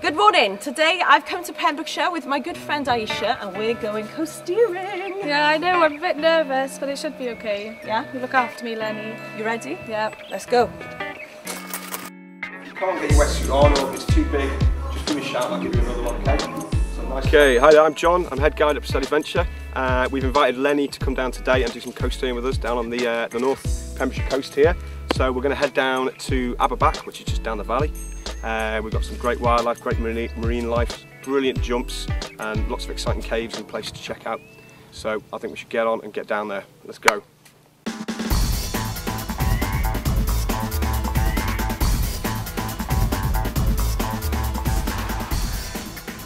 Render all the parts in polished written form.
Good morning. Today I've come to Pembrokeshire with my good friend Aisha and we're going coasteering. Yeah, I know, I'm a bit nervous, but it should be okay. Yeah? You look after me, Lenny. You ready? Yeah. Let's go. If you can't get your wetsuit on or if it's too big, just give me a shout and I'll give you another one, okay? Okay, hi there, I'm John. I'm head guide at Preseli Venture. We've invited Lenny to come down today and do some coasteering with us down on the North Pembrokeshire coast here. So we're going to head down to Aberback, which is just down the valley. We've got some great wildlife, great marine life, brilliant jumps and lots of exciting caves and places to check out. So I think we should get on and get down there. Let's go.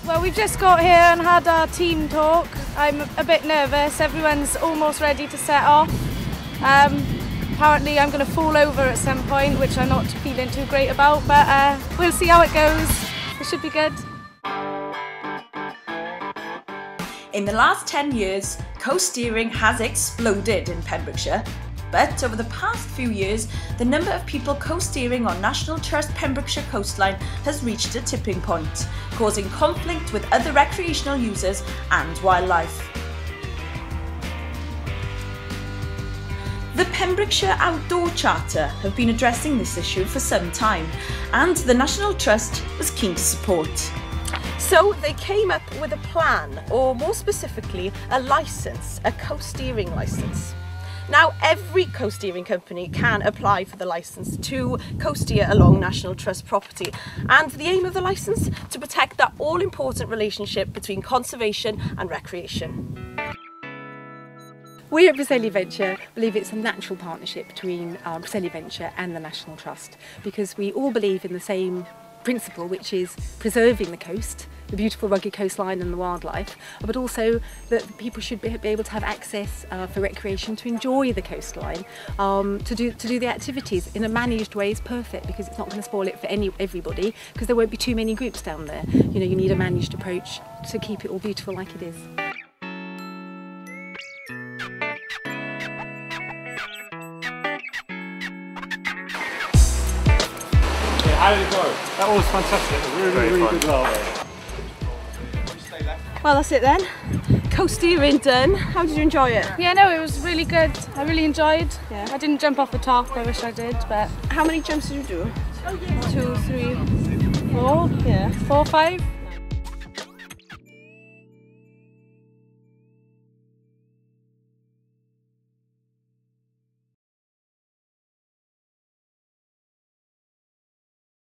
Well, we've just got here and had our team talk. I'm a bit nervous, everyone's almost ready to set off. Apparently I'm going to fall over at some point, which I'm not feeling too great about, but we'll see how it goes. It should be good. In the last 10 years, coasteering has exploded in Pembrokeshire. But over the past few years, the number of people coasteering on National Trust Pembrokeshire coastline has reached a tipping point, causing conflict with other recreational users and wildlife. The Pembrokeshire Outdoor Charter have been addressing this issue for some time, and the National Trust was keen to support. So they came up with a plan, or more specifically, a licence, a coasteering licence. Now, every coasteering company can apply for the licence to coasteer along National Trust property. And the aim of the licence? To protect that all-important relationship between conservation and recreation. We at Preseli Venture believe it's a natural partnership between Preseli Venture and the National Trust, because we all believe in the same principle, which is preserving the coast, the beautiful rugged coastline and the wildlife, but also that people should be able to have access for recreation, to enjoy the coastline, to do the activities in a managed way is perfect, because it's not going to spoil it for everybody, because there won't be too many groups down there. You know, you need a managed approach to keep it all beautiful like it is. How did it go? That was fantastic. Really good laugh. Well, that's it then. Coasteering done. How did you enjoy it? Yeah, no, it was really good. I really enjoyed. Yeah. I didn't jump off the top, I wish I did, but... How many jumps did you do? 2, 3, 4? Yeah. 4, 5?